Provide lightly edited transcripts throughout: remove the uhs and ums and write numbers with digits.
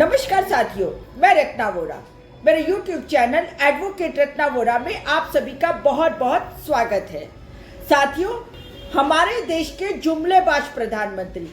नमस्कार साथियों, मैं रत्ना वोरा। मेरे YouTube channel advocate Ratna Vora में आप सभी का बहुत बहुत स्वागत है। साथियों, हमारे देश के जुमलेबाज प्रधानमंत्री,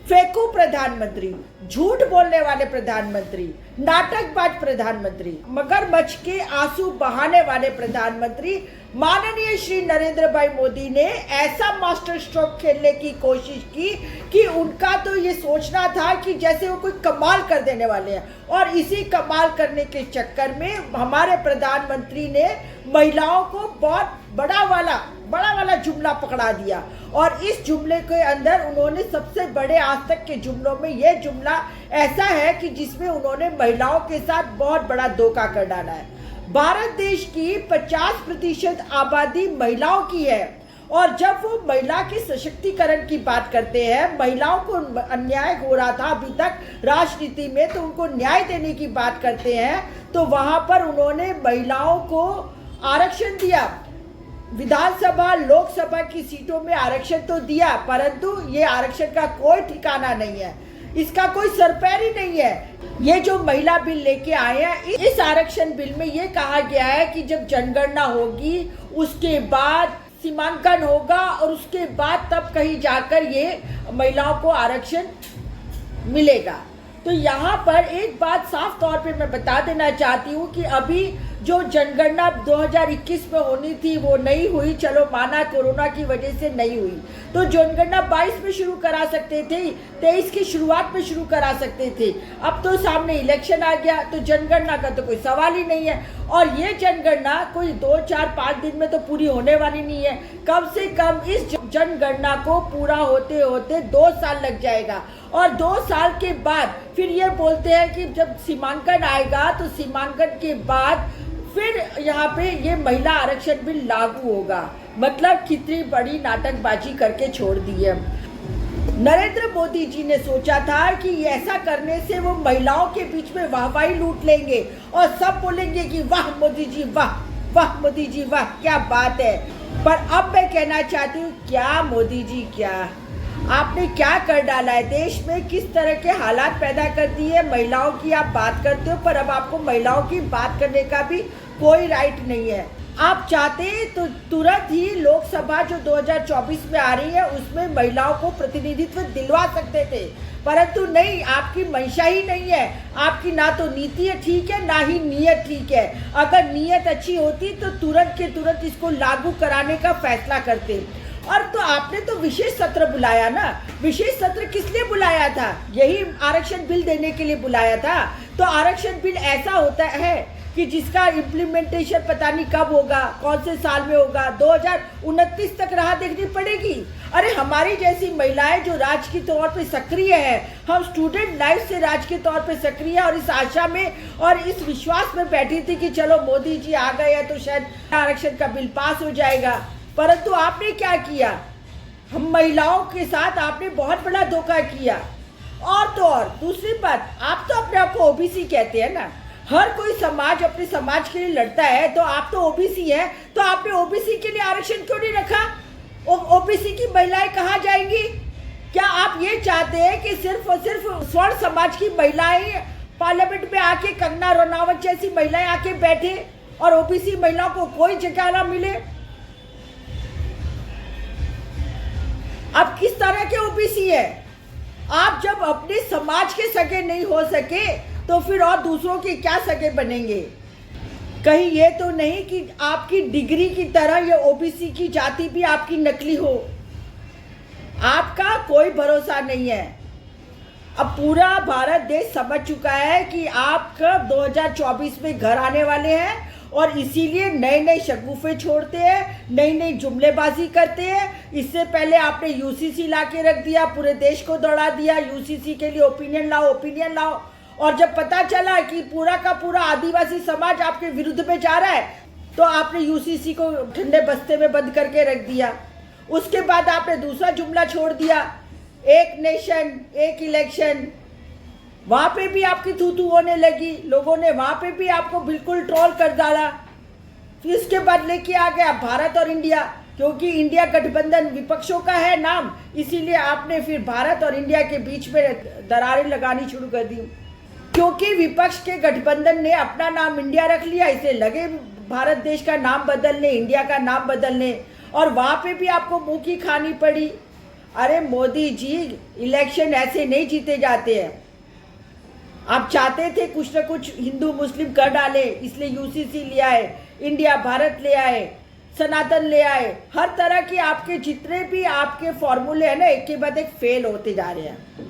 फेंकू प्रधानमंत्री, झूठ बोलने वाले प्रधानमंत्री, नाटकबाज प्रधानमंत्री, मगरमच्छ के आंसू बहाने वाले प्रधानमंत्री माननीय श्री नरेंद्र भाई मोदी ने ऐसा मास्टर स्ट्रोक खेलने की कोशिश की कि उनका तो ये सोचना था कि जैसे वो कोई कमाल कर देने वाले हैं, और इसी कमाल करने के चक्कर में हमारे प्रधानमंत्री ने महिलाओं को बहुत बड़ा वाला जुमला पकड़ा दिया। और इस जुमले के अंदर उन्होंने सबसे बड़े आज तक के जुमलों में ये जुमला ऐसा है कि जिसमें उन्होंने महिलाओं के साथ बहुत बड़ा धोखा कर डाला है। भारत देश की 50% आबादी महिलाओं की है, और जब वो महिला के सशक्तिकरण की बात करते हैं, महिलाओं को अन्याय हो रहा था अभी तक राजनीति में, तो उनको न्याय देने की बात करते हैं, तो वहां पर उन्होंने महिलाओं को आरक्षण दिया। विधानसभा लोकसभा की सीटों में आरक्षण तो दिया, परंतु ये आरक्षण का कोई ठिकाना नहीं है, इसका कोई सरपैर ही नहीं है। ये जो महिला बिल लेके आए हैं, इस आरक्षण बिल में ये कहा गया है कि जब जनगणना होगी उसके बाद सीमांकन होगा, और उसके बाद तब कहीं जाकर ये महिलाओं को आरक्षण मिलेगा। तो यहाँ पर एक बात साफ तौर पे मैं बता देना चाहती हूँ कि अभी जो जनगणना 2021 में होनी थी वो नहीं हुई। चलो माना कोरोना की वजह से नहीं हुई, तो जनगणना 22 में शुरू करा सकते थे, 23 की शुरुआत में शुरू करा सकते थे। अब तो सामने इलेक्शन आ गया, तो जनगणना का तो कोई सवाल ही नहीं है। और ये जनगणना कोई 2, 4, 5 दिन में तो पूरी होने वाली नहीं है। कम से कम इस जनगणना को पूरा होते होते 2 साल लग जाएगा, और 2 साल के बाद फिर ये बोलते हैं कि जब सीमांकन आएगा तो सीमांकन के बाद फिर यहाँ पे ये महिला आरक्षण बिल लागू होगा। मतलब कितनी बड़ी नाटकबाजी करके छोड़ दी है। नरेंद्र मोदी जी ने सोचा था कि ऐसा करने से वो महिलाओं के बीच में वाहवाही लूट लेंगे और सब बोलेंगे कि वाह मोदी जी वाह, वाह मोदी जी वाह, क्या बात है। पर अब मैं कहना चाहती हूँ, क्या मोदी जी क्या, आपने क्या कर डाला है देश में, किस तरह के हालात पैदा कर दिए। महिलाओं की आप बात करते हो, पर अब आपको महिलाओं की बात करने का भी कोई राइट नहीं है। आप चाहते तो तुरंत ही लोकसभा जो 2024 में आ रही है उसमें महिलाओं को प्रतिनिधित्व दिलवा सकते थे, परंतु नहीं, आपकी मंशा ही नहीं है। आपकी ना तो नीति ठीक है, ना ही नीयत ठीक है। अगर नीयत अच्छी होती तो तुरंत के तुरंत इसको लागू कराने का फैसला करते। और तो आपने तो विशेष सत्र बुलाया ना, विशेष सत्र किस लिए बुलाया था? यही आरक्षण बिल देने के लिए बुलाया था। तो आरक्षण बिल ऐसा होता है कि जिसका इम्प्लीमेंटेशन पता नहीं कब होगा, कौन से साल में होगा, 2029 तक राह देखनी पड़ेगी। अरे हमारी जैसी महिलाएं जो राजनीतिक तौर पे सक्रिय है, हम स्टूडेंट लाइफ से राजनीतिक तौर पे सक्रिय है, और इस आशा में और इस विश्वास में बैठी थी कि चलो मोदी जी आ गए हैं तो शायद आरक्षण का बिल पास हो जाएगा। परंतु आपने क्या किया, हम महिलाओं के साथ आपने बहुत बड़ा धोखा किया। और तो और दूसरी बात, आप तो अपने आप को ओबीसी कहते हैं ना, हर कोई समाज अपने समाज के लिए लड़ता है, तो आप तो ओबीसी हैं, तो आपने ओबीसी के लिए आरक्षण क्यों नहीं रखा? ओबीसी की महिलाएं कहाँ जाएंगी? क्या आप ये चाहते हैं कि सिर्फ और सिर्फ स्वर्ण समाज की महिलाएं पार्लियामेंट में आके, कंगना रनौत जैसी महिलाएं आके बैठे और ओबीसी महिलाओं को कोई जगह ना मिले? आप किस तरह के ओबीसी है? आप जब अपने समाज के सगे नहीं हो सके तो फिर और दूसरों के क्या सगे बनेंगे? कहीं ये तो नहीं कि आपकी डिग्री की तरह ये ओबीसी की जाति भी आपकी नकली हो। आपका कोई भरोसा नहीं है। अब पूरा भारत देश समझ चुका है कि आप कब 2024 में घर आने वाले हैं, और इसीलिए नए नए शगुफे छोड़ते हैं, नई नई जुमलेबाजी करते हैं। इससे पहले आपने यूसीसी ला के रख दिया, पूरे देश को दौड़ा दिया, यूसीसी के लिए ओपिनियन लाओ। और जब पता चला कि पूरा का पूरा आदिवासी समाज आपके विरुद्ध में जा रहा है, तो आपने यूसीसी को ठंडे बस्ते में बंद करके रख दिया। उसके बाद आपने दूसरा जुमला छोड़ दिया, एक नेशन एक इलेक्शन। वहां पे भी आपकी थू होने लगी, लोगों ने वहां पे भी आपको बिल्कुल ट्रोल कर डाला। फिर इसके बाद लेके आ गया भारत और इंडिया, क्योंकि इंडिया गठबंधन विपक्षों का है नाम, इसीलिए आपने फिर भारत और इंडिया के बीच में दरारें लगानी शुरू कर दी। क्योंकि विपक्ष के गठबंधन ने अपना नाम इंडिया रख लिया, इसे लगे भारत देश का नाम बदलने, इंडिया का नाम बदलने, और वहाँ पे भी आपको मुंह की खानी पड़ी। अरे मोदी जी, इलेक्शन ऐसे नहीं जीते जाते हैं। आप चाहते थे कुछ ना कुछ हिंदू मुस्लिम कर डाले, इसलिए यूसीसी ले आए, इंडिया भारत ले आए, सनातन ले आए, हर तरह के आपके जितने भी आपके फॉर्मूले हैं ना, एक के बाद एक फेल होते जा रहे हैं।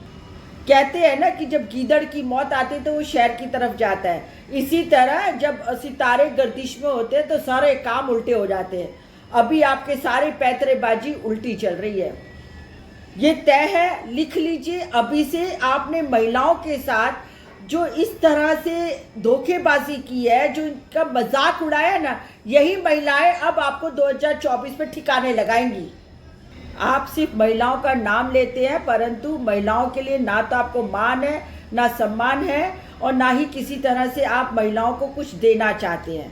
कहते हैं ना कि जब गीदड़ की मौत आती है तो वो शहर की तरफ जाता है, इसी तरह जब सितारे गर्दिश में होते हैं तो सारे काम उल्टे हो जाते हैं। अभी आपके सारे पैतरेबाजी उल्टी चल रही है, ये तय है, लिख लीजिए। अभी से आपने महिलाओं के साथ जो इस तरह से धोखेबाजी की है, जो इनका मजाक उड़ाया ना, यही महिलाएं अब आपको 2024 में ठिकाने लगाएंगी। आप सिर्फ महिलाओं का नाम लेते हैं, परंतु महिलाओं के लिए ना तो आपको मान है, ना सम्मान है, और ना ही किसी तरह से आप महिलाओं को कुछ देना चाहते हैं।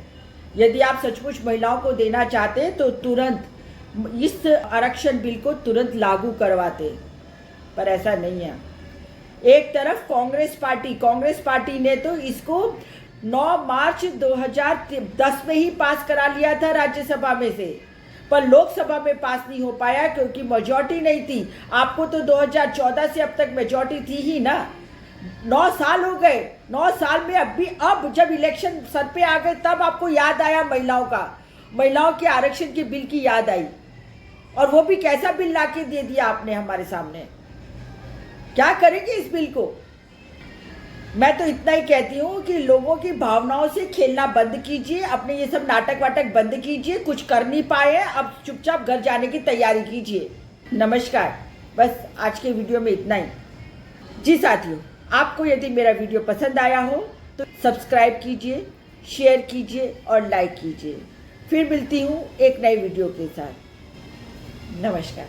यदि आप सचमुच महिलाओं को देना चाहते हैं तो तुरंत इस आरक्षण बिल को तुरंत लागू करवाते, पर ऐसा नहीं है। एक तरफ कांग्रेस पार्टी ने तो इसको 9 मार्च 2010 में ही पास करा लिया था राज्यसभा में से, पर लोकसभा में पास नहीं हो पाया क्योंकि मेजॉरिटी नहीं थी। आपको तो 2014 से अब तक मेजॉरिटी थी ही ना। 9 साल हो गए, 9 साल में अब जब इलेक्शन सर पे आ गए तब आपको याद आया महिलाओं के आरक्षण के बिल की याद आई, और वो भी कैसा बिल लाके दे दिया आपने हमारे सामने। क्या करेंगे इस बिल को? मैं तो इतना ही कहती हूँ कि लोगों की भावनाओं से खेलना बंद कीजिए, अपने ये सब नाटक वाटक बंद कीजिए। कुछ कर नहीं पाए, अब चुपचाप घर जाने की तैयारी कीजिए। नमस्कार, बस आज के वीडियो में इतना ही। जी साथियों, आपको यदि मेरा वीडियो पसंद आया हो तो सब्सक्राइब कीजिए, शेयर कीजिए और लाइक कीजिए। फिर मिलती हूँ एक नई वीडियो के साथ। नमस्कार।